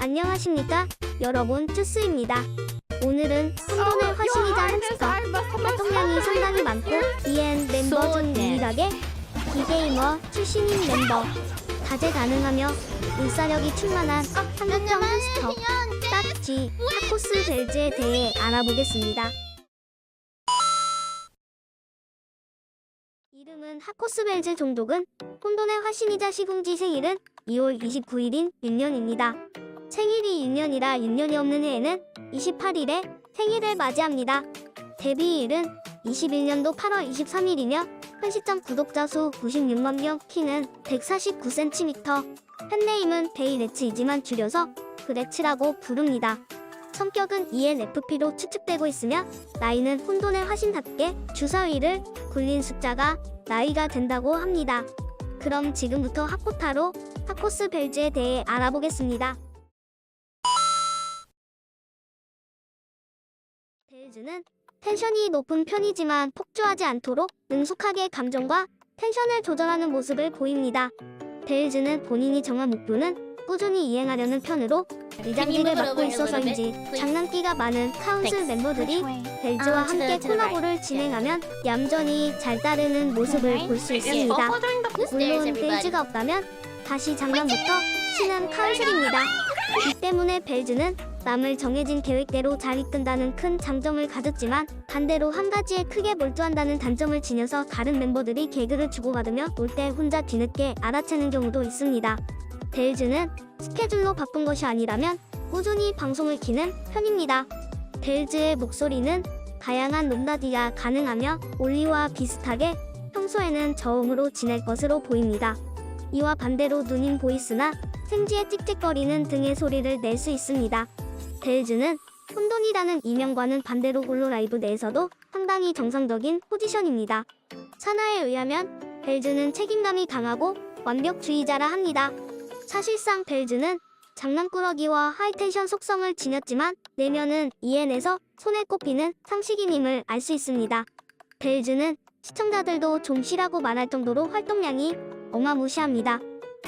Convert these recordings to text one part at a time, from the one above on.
안녕하십니까 여러분, 쭈스입니다. 오늘은 혼돈의 화신이자 햄스터, 활동량이 상당히 많고 EN 멤버 중 유일하게 비게이머 출신인 멤버, 다재다능하며 울사력이 충만한 한국형 햄스터 딱지 하코스 벨즈에 대해 알아보겠습니다. 이름은 하코스 벨즈, 종족은 혼돈의 화신이자 시궁지, 생일은 2월 29일인 윤년입니다. 생일이 윤년이라 윤년이 없는 해에는 28일에 생일을 맞이합니다. 데뷔일은 21년도 8월 23일이며 현 시점 구독자 수 96만 명, 키는 149cm, 팬네임은 베이레츠이지만 줄여서 그레츠라고 부릅니다. 성격은 ENFP로 추측되고 있으며 나이는 혼돈의 화신답게 주사위를 굴린 숫자가 나이가 된다고 합니다. 그럼 지금부터 하코타로 하코스 벨즈에 대해 알아보겠습니다. 벨즈는 텐션이 높은 편이지만 폭주하지 않도록 능숙하게 감정과 텐션을 조절하는 모습을 보입니다. 벨즈는 본인이 정한 목표는 꾸준히 이행하려는 편으로 리장직을 맡고 있어서인지 장난기가 많은 카운슬 멤버들이 벨즈와 함께 콜라보를 진행하면 얌전히 잘 따르는 모습을 볼 수 있습니다. 물론 벨즈가 없다면 다시 장난부터 치는 카운슬입니다. 이 때문에 벨즈는 남을 정해진 계획대로 잘 이끈다는 큰 장점을 가졌지만 반대로 한 가지에 크게 몰두한다는 단점을 지녀서 다른 멤버들이 개그를 주고받으며 놀 때 혼자 뒤늦게 알아채는 경우도 있습니다. 벨즈는 스케줄로 바쁜 것이 아니라면 꾸준히 방송을 키는 편입니다. 벨즈의 목소리는 다양한 높낮이가 가능하며 올리와 비슷하게 평소에는 저음으로 지낼 것으로 보입니다. 이와 반대로 누님 보이스나 생지의 찍찍거리는 등의 소리를 낼 수 있습니다. 벨즈는 혼돈이라는 이명과는 반대로 홀로라이브 내에서도 상당히 정상적인 포지션입니다. 산하에 의하면 벨즈는 책임감이 강하고 완벽주의자라 합니다. 사실상 벨즈는 장난꾸러기와 하이텐션 속성을 지녔지만 내면은 EN에서 손에 꼽히는 상식인임을 알 수 있습니다. 벨즈는 시청자들도 좀 쉬라고 말할 정도로 활동량이 어마무시합니다.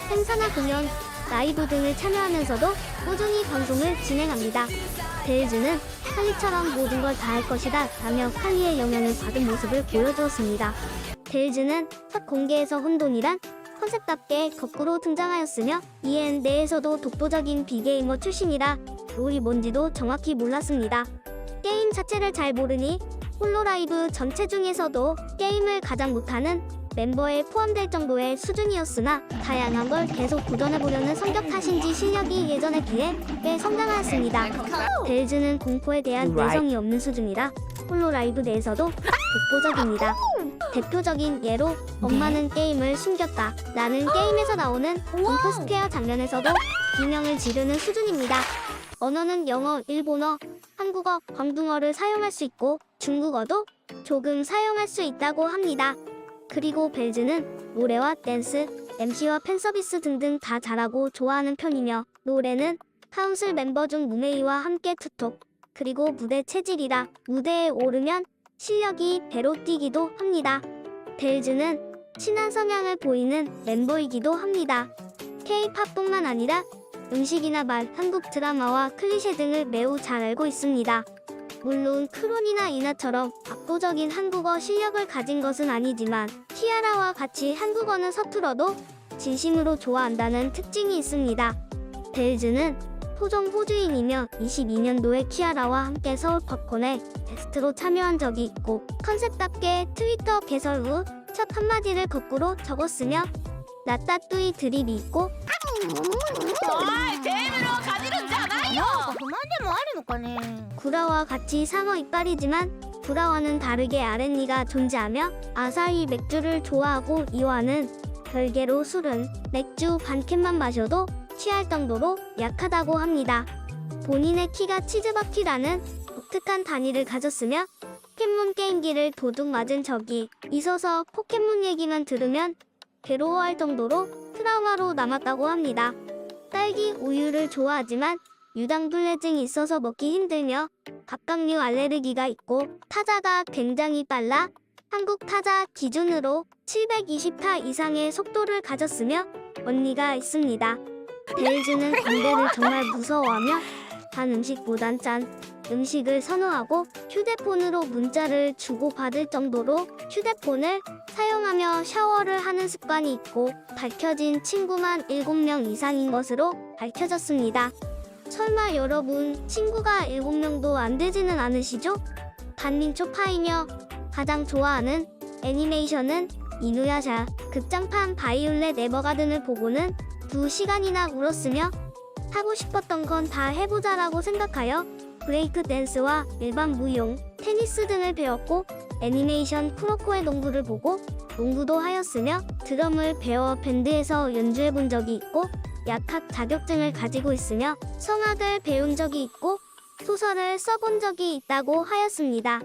행사나 공연, 라이브 등을 참여하면서도 꾸준히 방송을 진행합니다. 벨즈는 칼리처럼 모든 걸 다 할 것이다 라며 칼리의 영향을 받은 모습을 보여주었습니다. 벨즈는 첫 공개에서 혼돈이란 컨셉답게 거꾸로 등장하였으며 EN 내에서도 독보적인 비게이머 출신이라 롤이 뭔지도 정확히 몰랐습니다. 게임 자체를 잘 모르니 홀로라이브 전체 중에서도 게임을 가장 못하는 멤버에 포함될 정도의 수준이었으나 다양한 걸 계속 도전해보려는 성격 탓인지 실력이 예전에 비해 꽤 성장하였습니다. 벨즈는 공포에 대한 내성이 없는 수준이라 홀로라이브 내에서도 독보적입니다. 대표적인 예로 엄마는 게임을 숨겼다 라는 게임에서 나오는 공포 스퀘어 장면에서도 비명을 지르는 수준입니다. 언어는 영어, 일본어, 한국어, 광둥어를 사용할 수 있고 중국어도 조금 사용할 수 있다고 합니다. 그리고 벨즈는 노래와 댄스, MC와 팬서비스 등등 다 잘하고 좋아하는 편이며 노래는 카운슬 멤버 중 무메이와 함께 투톡, 그리고 무대 체질이라 무대에 오르면 실력이 배로 뛰기도 합니다. 벨즈는 친한 성향을 보이는 멤버이기도 합니다. K-팝뿐만 아니라 음식이나 말, 한국 드라마와 클리셰 등을 매우 잘 알고 있습니다. 물론 크론이나 이나처럼 압도적인 한국어 실력을 가진 것은 아니지만 키아라와 같이 한국어는 서툴어도 진심으로 좋아한다는 특징이 있습니다. 벨즈는 토종 호주인이며 22년도에 키아라와 함께 서울 팝콘에 게스트로 참여한 적이 있고 컨셉답게 트위터 개설 후 첫 한마디를 거꾸로 적었으며 라따뚜이 드립이 있고 구라와 같이 상어 이빨이지만 구라와는 다르게 아랫니가 존재하며 아사히 맥주를 좋아하고 이와는 별개로 술은 맥주 반 캔만 마셔도 취할 정도로 약하다고 합니다. 본인의 키가 치즈바퀴라는 독특한 단위를 가졌으며 포켓몬 게임기를 도둑 맞은 적이 있어서 포켓몬 얘기만 들으면 괴로워할 정도로 트라우마로 남았다고 합니다. 딸기 우유를 좋아하지만 유당불내증이 있어서 먹기 힘들며 갑각류 알레르기가 있고 타자가 굉장히 빨라 한국 타자 기준으로 720타 이상의 속도를 가졌으며 언니가 있습니다. 벨즈는 광대를 정말 무서워하며 단 음식보단 짠 음식을 선호하고 휴대폰으로 문자를 주고받을 정도로 휴대폰을 사용하며 샤워를 하는 습관이 있고 밝혀진 친구만 7명 이상인 것으로 밝혀졌습니다. 설마 여러분 친구가 7명도 안 되지는 않으시죠? 반민초 파이며 가장 좋아하는 애니메이션은 이누야샤 극장판 바이올렛 에버가든을 보고는 2시간이나 울었으며 하고 싶었던 건 다 해보자라고 생각하여 브레이크 댄스와 일반 무용, 테니스 등을 배웠고 애니메이션 쿠로코의 농구를 보고 농구도 하였으며 드럼을 배워 밴드에서 연주해본 적이 있고 약학 자격증을 가지고 있으며 성악을 배운 적이 있고 소설을 써본 적이 있다고 하였습니다.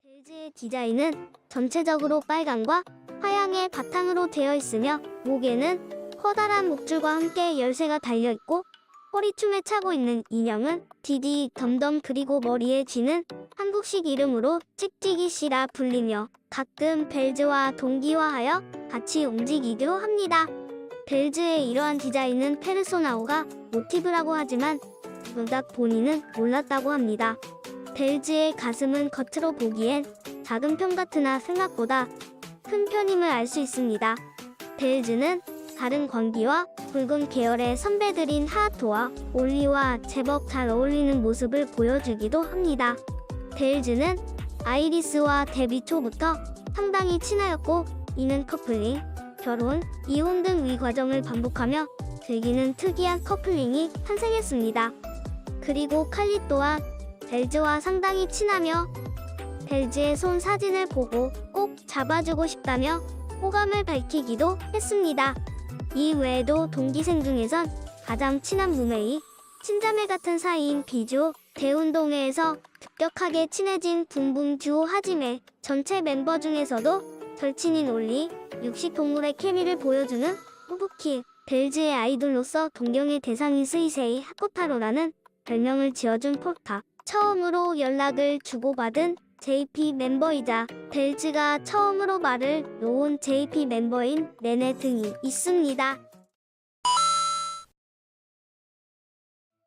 벨즈의 디자인은 전체적으로 빨강과 화양의 바탕으로 되어 있으며 목에는 커다란 목줄과 함께 열쇠가 달려있고 허리춤에 차고 있는 인형은 디디 덤덤 그리고 머리에 쥐는 한국식 이름으로 찍찍이 씨라 불리며 가끔 벨즈와 동기화하여 같이 움직이기도 합니다. 벨즈의 이러한 디자인은 페르소나5가 모티브라고 하지만 정작 본인은 몰랐다고 합니다. 벨즈의 가슴은 겉으로 보기엔 작은 편 같으나 생각보다 큰 편임을 알 수 있습니다. 벨즈는 다른 광기와 붉은 계열의 선배들인 하토와 올리와 제법 잘 어울리는 모습을 보여주기도 합니다. 벨즈는 아이리스와 데뷔 초부터 상당히 친하였고 이는 커플링, 결혼, 이혼 등 위 과정을 반복하며 즐기는 특이한 커플링이 탄생했습니다. 그리고 칼리 또한 벨즈와 상당히 친하며 벨즈의 손 사진을 보고 꼭 잡아주고 싶다며 호감을 밝히기도 했습니다. 이 외에도 동기생 중에선 가장 친한 무메이, 친자매 같은 사이인 비주, 대운동회에서 급격하게 친해진 붕붕 듀오 하지메, 전체 멤버 중에서도 절친인 올리, 육식동물의 케미를 보여주는 후부키, 벨즈의 아이돌로서 동경의 대상인 스이세이 하코타로라는 별명을 지어준 포타, 처음으로 연락을 주고받은 JP 멤버이자 벨즈가 처음으로 말을 놓은 JP 멤버인 레네 등이 있습니다.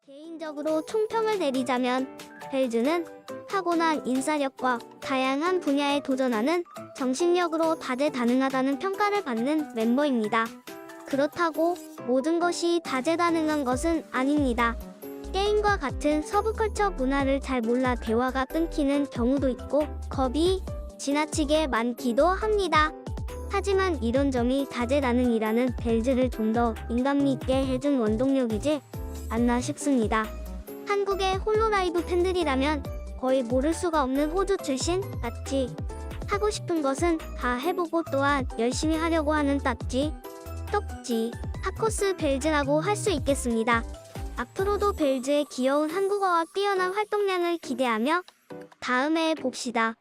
개인적으로 총평을 내리자면 벨즈는 타고난 인싸력과 다양한 분야에 도전하는 정신력으로 다재다능하다는 평가를 받는 멤버입니다. 그렇다고 모든 것이 다재다능한 것은 아닙니다. 게임과 같은 서브컬처 문화를 잘 몰라 대화가 끊기는 경우도 있고 겁이 지나치게 많기도 합니다. 하지만 이런 점이 다재다능이라는 벨즈를 좀 더 인간미 있게 해준 원동력이지 않나 싶습니다. 한국의 홀로라이브 팬들이라면 거의 모를 수가 없는 호주 출신 딱지. 하고 싶은 것은 다 해보고 또한 열심히 하려고 하는 딱지, 떡지, 하코스 벨즈라고 할 수 있겠습니다. 앞으로도 벨즈의 귀여운 한국어와 뛰어난 활동량을 기대하며 다음에 봅시다.